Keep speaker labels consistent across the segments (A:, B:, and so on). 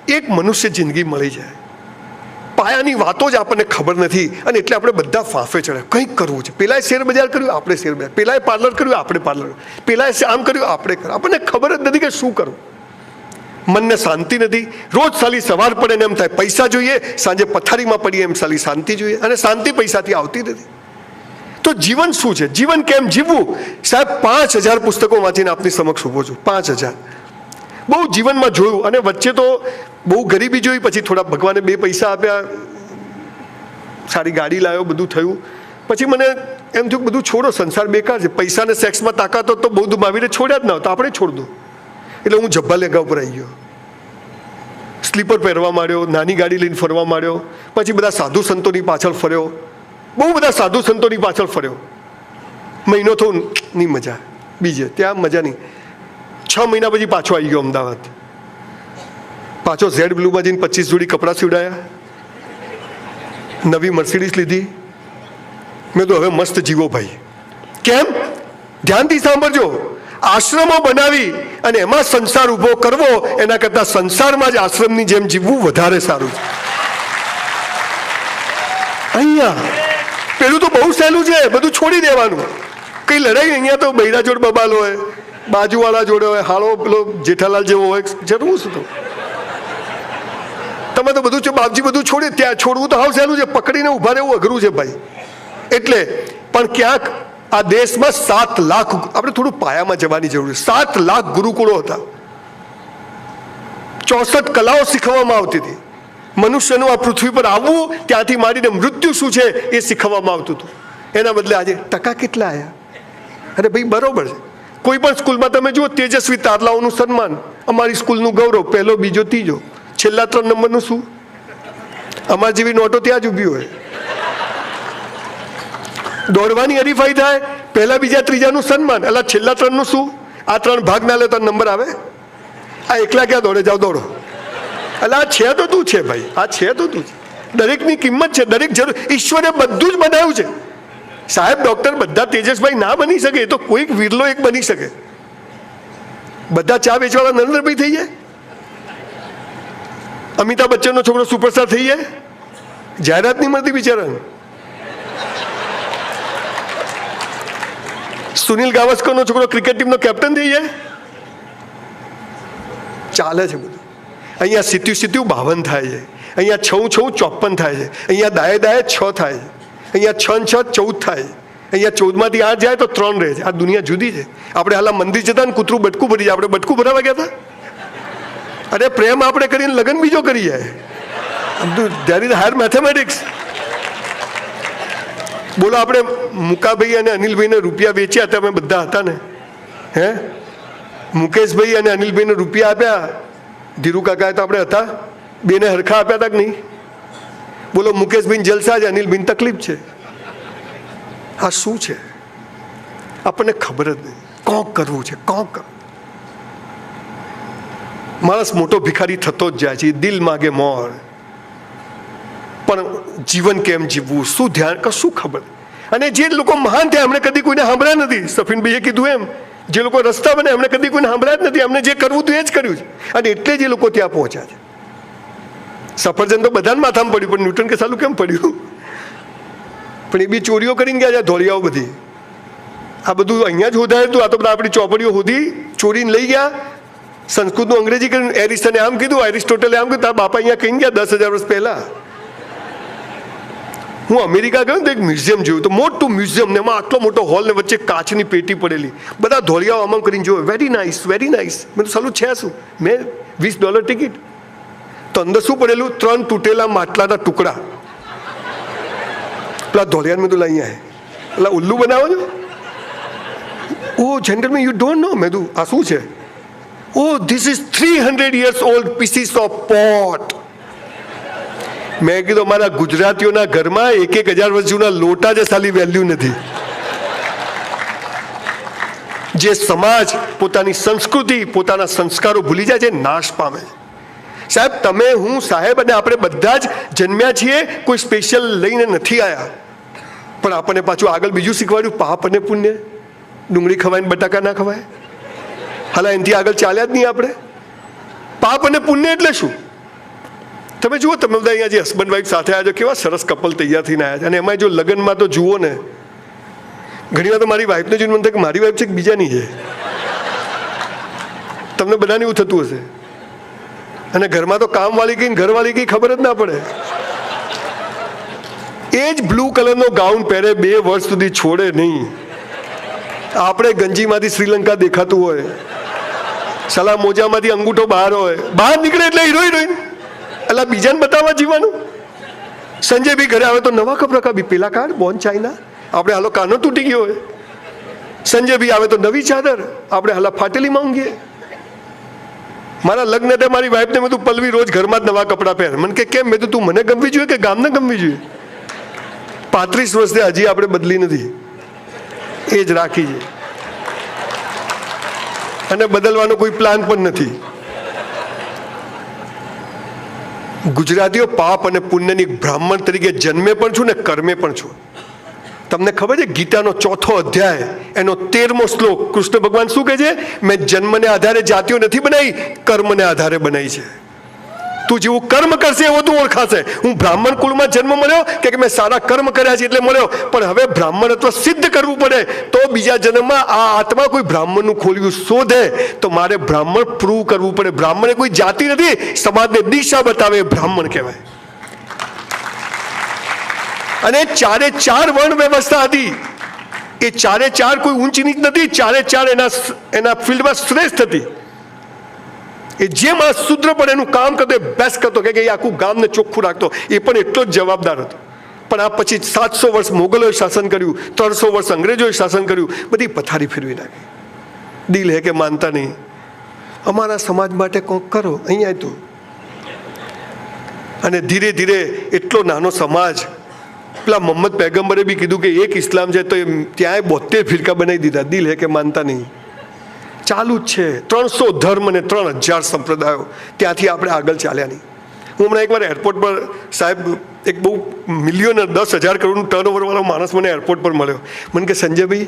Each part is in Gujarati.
A: એક મનુષ્ય જિંદગી મળી જાય. પાયાની વાતો જ આપણને ખબર નથી અને એટલે આપણે બધા ફાંફે ચડે. કંઈક કરવું છે. પેલાએ શેર બજાર કર્યું, આપણે શેર બજાર. પેલાએ પાર્લર કર્યું, આપણે પાર્લર. પેલાએ આમ કર્યું, આપણે કર્યું. આપણને ખબર જ નથી કે શું કરવું. મનને શાંતિ નથી. રોજ સાલી સવાર પડે ને એમ થાય પૈસા જોઈએ, સાંજે પથારીમાં પડીએ એમ સાલી શાંતિ જોઈએ, અને શાંતિ પૈસાથી આવતી નથી. તો જીવન શું છે? જીવન કેમ જીવવું? સાહેબ 5000 પુસ્તકો વાંચીને આપની સમક્ષ ઊભો છું. 5000 બહુ જીવનમાં જોયું. અને વચ્ચે તો બહુ ગરીબી જોઈ, પછી થોડા ભગવાને 2 પૈસા આપ્યા, સારી ગાડી લાવ્યો, બધું થયું. પછી મને એમ થયું બધું છોડો, સંસાર બેકાર છે. પૈસાને સેક્સમાં તાકાત તો બૌદ્ધ મહાવીરે છોડ્યા જ ન હતા, આપણે છોડ દો. એટલે હું જબ્બા લેંગા ઉપર આવી ગયો, સ્લીપર પહેરવા માંડ્યો, નાની ગાડી લઈને ફરવા માંડ્યો. પછી બધા સાધુ સંતોની પાછળ ફર્યો, બહુ બધા સાધુ સંતોની પાછળ ફર્યો. મહિનો થયો, નહીં મજા, બીજે ત્યાં મજા નહીં. 6 મહિના પછી પાછો આવી ગયો અમદાવાદ. પાછો ઝેડ બ્લુમાં જઈને 25 જોડી કપડાં સીવડાયા, નવી મર્સિડીઝ લીધી. મેં તો હવે મસ્ત જીવો ભાઈ. કેમ? ધ્યાનથી સાંભળજો. આશ્રમો બનાવી અને એમાં સંસાર ઊભો કરવો એના કરતાં સંસારમાં જ આશ્રમની જેમ જીવવું વધારે સારું છે. અહીંયા પેલું તો બહુ સહેલું છે, બધું છોડી દેવાનું. કઈ લડાઈ અહીંયા તો બૈરા જોડ બબાલ હોય, બાજુવાળા જોડે હોય, હાળો પેલો જેઠાલાલ જેવો હોય, જરૂર શું? તો તમે તો બધું બાપજી બધું છોડી, ત્યાં છોડવું તો હાવ સહેલું છે, પકડીને ઉભા રહેવું અઘરું છે ભાઈ. એટલે પણ ક્યાંક આ દેશમાં 7 લાખ, આપણે થોડું પાયામાં જવાની જરૂર છે. 7 લાખ ગુરુકુળો હતા, 64 કલાઓ શીખવવામાં આવતી હતી. મનુષ્યનું આ પૃથ્વી પર આવવું, ત્યાંથી માંડીને મૃત્યુ શું છે એ શીખવવામાં આવતું હતું. એના બદલે આજે ટકા કેટલા આવ્યા? અરે ભાઈ બરોબર છે. કોઈ પણ સ્કૂલમાં તમે જુઓ, તેજસ્વી તારલાઓનું સન્માન, અમારી સ્કૂલનું ગૌરવ, પહેલો, બીજો, ત્રીજો. છેલ્લા 3 નંબરનું શું? અમારી જેવી નોટો ત્યાં જ ઊભી હોય. દોડવાની હરીફાઈ થાય, પહેલા, બીજા, ત્રીજાનું સન્માન. એટલે છેલ્લા 3નું શું? આ 3 ભાગ ના લે તો નંબર આવે? આ એકલા ક્યાં દોડે? જાઓ દોડો. એટલે આ છે તો તું છે ભાઈ, આ છે તો તું છે. દરેકની કિંમત છે, દરેક જરૂર. ઈશ્વરે બધું જ બનાવ્યું છે. સાહેબ ડોક્ટર બધા તેજસભાઈ ના બની શકે, એ તો કોઈક વિરલો એક બની શકે. બધા ચા વેચવાળા નરેન્દ્રભાઈ થઈ જાય, અમિતાભ બચ્ચનનો છોકરો સુપરસ્ટાર થઈ જાય, જાહેરાત નહીં મળતી બિચારાને. સુનિલ ગાવસ્કરનો છોકરો ક્રિકેટ ટીમનો કેપ્ટન થઈ જાય. ચાલે છે બધું. અહીંયા 57 52 થાય છે, અહીંયા 6 54 થાય છે, અહીંયા દાયે દાયે 6 થાય છે, અહીંયા 6 6 14 થાય છે, અહીંયા 14માંથી 8 જાય તો 3 રહે છે. આ દુનિયા જુદી છે. આપણે હાલ મંદિર જતા ને કૂતરું બટકું ભરી જાય, આપણે બટકું ભરાવા ગયા હતા. અરે પ્રેમ આપણે કરીને લગ્ન બીજો કરી જાય. There is higher mathematics. બોલો, આપણે મુકાભાઈ અને અનિલભાઈને રૂપિયા વેચ્યા હતા, અમે બધા હતા ને, હે? મુકેશભાઈ અને અનિલભાઈને રૂપિયા આપ્યા, ધીરુ કાકાએ તો આપણે હતા, બેને હરખા આપ્યા હતા કે નહીં? બોલો, મુકેશભાઈને જલસા છે, અનિલભાઈને તકલીફ છે. આ શું છે? આપણને ખબર જ નહીં. કોક કરવું છે, કોક. માણસ મોટો ભિખારી થતો જ જાય છે, દિલ માગે મોર. પણ જીવન કેમ જીવવું, શું ધ્યાન, કશું ખબર. અને જે લોકો મહાન થયા એમણે કદી કોઈને સાંભળ્યા નથી. સફીનભાઈએ કીધું એમ, જે લોકો રસ્તા બને એમણે કદી કોઈને સાંભળ્યા જ નથી. એમને જે કરવું હતું એ જ કર્યું છે, અને એટલે જ એ લોકો ત્યાં પહોંચ્યા છે. સફરજન તો બધાને માથામાં પડ્યું, પણ ન્યૂટન કે સાલું કેમ પડ્યું? પણ એ બી ચોરીઓ કરીને ગયા છે, ધોળિયાઓ બધી. આ બધું અહીંયા જ શોધાયું હતું. આ તો બધા આપણી ચોપડીઓ શોધી ચોરીને લઈ ગયા. સંસ્કૃતનું અંગ્રેજી કરીને એરિસ્ટને આમ કીધું, એરિસ્ટોટલે આમ કીધું, તારા બાપા અહીંયા કહીને ગયા 10,000 વર્ષ પહેલા. હું અમેરિકા ગયો તો એક મ્યુઝિયમ જોયું, તો મોટું મ્યુઝિયમ, ને એમાં આટલો મોટો હોલ, ને વચ્ચે કાચની પેટી પડેલી, બધા ધોળિયાઓ આમ કરીને જોયું. Very nice, very nice. મેં તો સાલું છે શું? મેં $20 ટિકિટ. તો અંદર શું પડેલું? 3 તૂટેલા માટલાના ટુકડા. પેલા ધોળિયાને મેં તો લઈ આવ્યા, એટલે ઉલ્લુ બનાવો છો? ઓ જેન્ટલમેન, યુ ડોન્ટ નો. મેં તું આ શું છે? ઓ this is 300 years old pieces of pot. મેં કીધું અમારા ગુજરાતીઓના ઘરમાં 1,000 વર્ષ જૂના લોટા જે સાલી વેલ્યુ નથી. જે સમાજ પોતાની સંસ્કૃતિ, પોતાના સંસ્કારો ભૂલી જાય છે, નાશ પામે છે. સાહેબ તમે, હું, સાહેબ અને આપણે બધા જ જન્મ્યા છીએ, કોઈ સ્પેશિયલ લઈને નથી આવ્યા. પણ આપણને પાછું આગળ બીજું શીખવાડ્યું, પાપ અને પુણ્ય. ડુંગળી ખવાય ને બટાકા ના ખવાય. હાલા એનાથી આગળ ચાલ્યા જ નહીં આપણે. પાપ અને પુણ્ય એટલે શું? તમે જુઓ, તમે બધા અહીંયા જે હસબન્ડ વાઈફ સાથે આવ્યા છો, કેવા સરસ કપલ તૈયાર થઈને આવ્યા છે. અને એમાં જો લગ્નમાં તો જુઓ ને, ઘણી વાર તો મારી વાઈફને જોઈને મને થાય કે મારી વાઈફ છે કે બીજાની છે. તમને બધાને એવું થતું હશે. અને ઘરમાં તો કામવાળી કઈ ઘરવાળી કઈ ખબર જ ના પડે. એ જ બ્લુ કલરનો ગાઉન પહેરે, 2 વર્ષ સુધી છોડે નહીં. આપણે ગંજીમાંથી શ્રીલંકા દેખાતું હોય, સલા મોજામાંથી અંગૂઠો બહાર હોય, બહાર નીકળે એટલે હિરોઈન. એટલે બીજાને બતાવવા જીવાનું. સંજય બી ઘરે આવે તો નવા કપડા કાપી, પેલા કાઢ બોન ચાઇના, આપણે હાલો કાનો તૂટી ગયો હોય. સંજય બી આવે તો નવી ચાદર, આપણે હાલા ફાટેલી માંગીએ. મારા લગ્ન હતા, મારી વાઈફને મેં તું પલવી રોજ ઘરમાં જ નવા કપડાં પહેર. મને કે કેમ? મેં તું મને ગમવી જોઈએ કે ગામને ગમવી જોઈએ? 35 વર્ષથી હજી આપણે બદલી નથી, એ જ રાખી છે. અને બદલવાનો કોઈ પ્લાન પણ નથી. ગુજરાતીઓ પાપ અને પુણ્યની બ્રાહ્મણ તરીકે જન્મે પણ છું ને કર્મે પણ છું. તમને ખબર છે ગીતાનો 4થો અધ્યાય એનો 13મો શ્લોક કૃષ્ણ ભગવાન શું કહે છે? મેં જન્મને આધારે જાતિઓ નથી બનાવી, કર્મને આધારે બનાવી છે. તું જેવું કર્મ કરશે એવો તું ઓળખાશે. હું બ્રાહ્મણ કુળમાં જન્મ મળ્યો કે મેં સારા કર્મ કર્યા છે એટલે મળ્યો, પણ હવે બ્રાહ્મણત્વ સિદ્ધ કરવું પડે તો બીજા જન્મમાં આ આત્મા કોઈ બ્રાહ્મણનું ખોલ્યું શોધે તો મારે બ્રાહ્મણ પ્રૂવ કરવું પડે. બ્રાહ્મણ કોઈ જાતિ નથી, સમાજને દિશા બતાવે બ્રાહ્મણ કહેવાય. અને 4 વર્ણ વ્યવસ્થા હતી. એ 4 કોઈ ઊંચી નીચ નથી, 4 એના ફિલ્ડમાં શ્રેષ્ઠ હતી. એ જે માણસ શુદ્ર પણ એનું કામ કરતો, બેસ્ટ કરતો, કે એ આખું ગામને ચોખ્ખું રાખતો, એ પણ એટલો જ જવાબદાર હતો. પણ આ પછી 700 વર્ષ મોગલોએ શાસન કર્યું, 300 વર્ષ અંગ્રેજોએ શાસન કર્યું, બધી પથારી ફેરવી નાખી. દિલ હે કે માનતા નહીં. અમારા સમાજ માટે કોક કરો, અહીંયા તો. અને ધીરે ધીરે એટલો નાનો સમાજ, પેલા મોહમ્મદ પૈગંબરે બી કીધું કે એક ઇસ્લામ છે, તો ત્યાંય 72 ફિરકા બનાવી દીધા. દિલ હે કે માનતા નહીં. ચાલુ જ છે. 300 ધર્મ અને 3000 સંપ્રદાયો. ત્યાંથી આપણે આગળ ચાલ્યા નહીં. હું હમણાં એકવાર એરપોર્ટ પર, સાહેબ, એક બહુ મિલિયન 10,000 કરોડનું ટર્નઓવરવાળો માણસ મને એરપોર્ટ પર મળ્યો. મને કે સંજયભાઈ,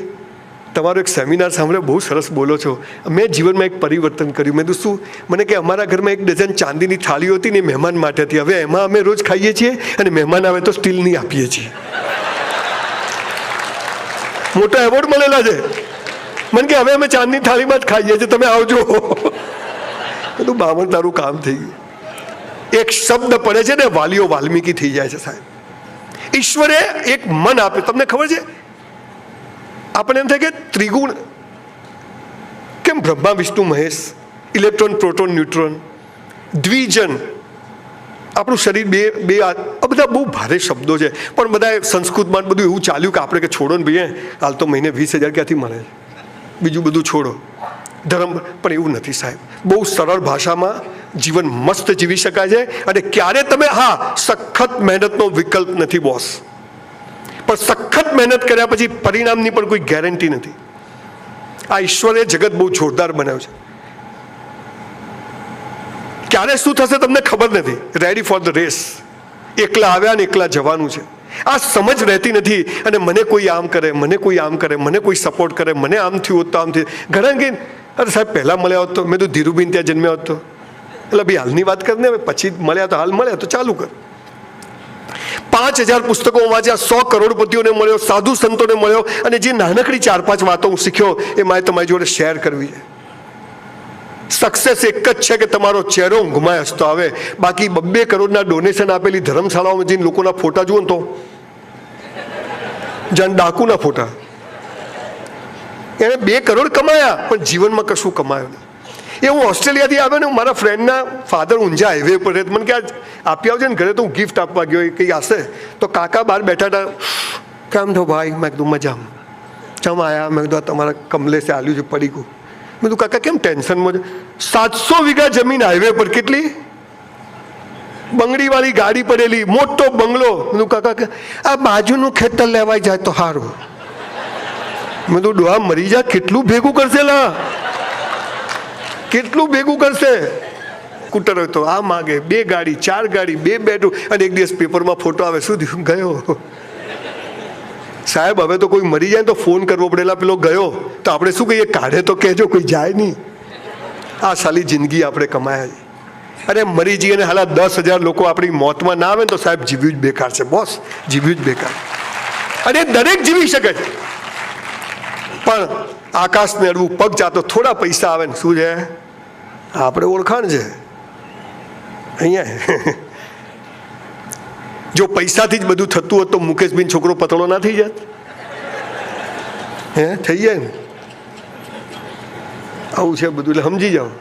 A: તમારો એક સેમિનાર સાંભળ્યો, બહુ સરસ બોલો છો, મેં જીવનમાં એક પરિવર્તન કર્યું. મેં કીધું શું? મને કે અમારા ઘરમાં 1 ડઝન ચાંદીની થાળીઓ હતી ને, મહેમાન માટે હતી. હવે એમાં અમે રોજ ખાઈએ છીએ અને મહેમાન આવે તો સ્ટીલની આપીએ છીએ. મોટા એવોર્ડ મળેલા છે. મને કે હવે અમે ચાંદની થાળીમાં જ ખાઈએ છીએ, તમે આવજો. બધું બામણ તારું કામ થઈ ગયું. એક શબ્દ પડે છે ને, વાલીઓ વાલ્મીકી થઈ જાય છે. સાહેબ, ઈશ્વરે એક મન આપ્યું. તમને ખબર છે, આપણને એમ થાય કે ત્રિગુણ કેમ? Brahma Vishnu Mahesh, electron proton neutron, દ્વિજન, આપણું શરીર બે આ બધા બહુ ભારે શબ્દો છે. પણ બધા સંસ્કૃતમાં બધું એવું ચાલ્યું કે આપણે કે છોડો ને ભાઈ, હાલ તો મહિને 20,000 ક્યાંથી મળે, બીજું બધું છોડો ધર્મ. પણ એવું નથી સાહેબ. બહુ સરળ ભાષામાં જીવન મસ્ત જીવી શકાય છે. અને ક્યારે તમે, હા, સખત મહેનતનો વિકલ્પ નથી બોસ, પણ સખત મહેનત કર્યા પછી પરિણામની પણ કોઈ ગેરંટી નથી. આ ઈશ્વરે જગત બહુ જોરદાર બનાવ્યું છે. ક્યારે શું થશે તમને ખબર નથી. Ready for the race. એકલા આવ્યા ને એકલા જવાનું છે. આ સમજ રહેતી નથી. અને મને કોઈ આમ કરે, મને કોઈ આમ કરે, મને કોઈ સપોર્ટ કરે, મને આમ થયું હોત તો આમ થયું. ઘણા કે અરે સાહેબ પહેલાં મળ્યા હોત તો, મેં તો ધીરુબેન ત્યાં જન્મ્યા હોત તો. એટલે ભાઈ હાલની વાત કરીને, પછી મળ્યા તો હાલ મળ્યા તો ચાલુ કર. 5,000 પુસ્તકો વાંચ્યા, 100 કરોડપતિઓને મળ્યો, સાધુ સંતોને મળ્યો, અને જે નાનકડી 4-5 વાતો હું શીખ્યો એ મારે તમારી જોડે શેર કરવી છે. સક્સેસ એક જ છે કે તમારો ચહેરો ઊંઘમાં હસતો આવે. બાકી 2 કરોડના ડોનેશન આપેલી ધર્મશાળાઓમાં જઈને લોકોના ફોટા જુઓ ને તો જાણ ડાકુના ફોટા. એને 2 કરોડ કમાયા પણ જીવનમાં કશું કમાયું નહીં. એ હું ઓસ્ટ્રેલિયાથી આવ્યો ને, મારા ફ્રેન્ડના ફાધર ઊંઝા હાઈવે પર રહે. મને કે આપી આવજે ને ઘરે, તો હું ગિફ્ટ આપવા ગયો. એ કંઈ હશે તો કાકા બહાર બેઠા હતા. કેમ છો ભાઈ? મેં કીધું મજામાં. ચમ આવ્યા? મેં કીધું તમારા કમલેશે આલ્યું છે પડીકું. મેં કીધું કાકા કેમ ટેન્શનમાં છે? 700 વીઘા જમીન હાઈવે પર. કેટલી? બંગડીવાળી ગાડી પડેલી, મોટો બંગલો. મેં કીધું કાકા આ બાજુનું ખેતર લેવાઈ જાય તો સારું. મેં કીધું ડોહા મરી જા, કેટલું ભેગું કરશે લા, કેટલું ભેગું કરશે? સ્કૂટર હોય તો આ માગે, 2 ગાડી, 4 ગાડી, 2 બેડરૂમ. અને એક દિવસ પેપરમાં ફોટો આવે, શું થયું? ગયો. સાહેબ હવે તો કોઈ મરી જાય તો ફોન કરવો પડેલા, પેલો ગયો તો આપણે શું કહીએ? કાઢે તો કહેજો, કોઈ જાય નહીં. આ સાલી જિંદગી આપણે કમાયા છે. અરે મરી જઈએ ને હાલા 10,000 લોકો આપણી મોતમાં ના આવે ને તો સાહેબ જીવ્યું જ બેકાર છે બોસ, જીવ્યું જ બેકાર. અને દરેક જીવી શકે છે, પણ આકાશને અડવું પગ ચાતો થોડા પૈસા આવે ને શું છે, આપણે ઓળખાણ છે અહીંયા. જો પૈસાથી જ બધું થતું હોત તો મુકેશભાઈ છોકરો પતળો ના થઈ જાત? હે થઈ જાય ને, આવું છે બધું, એટલે સમજી જાઓ.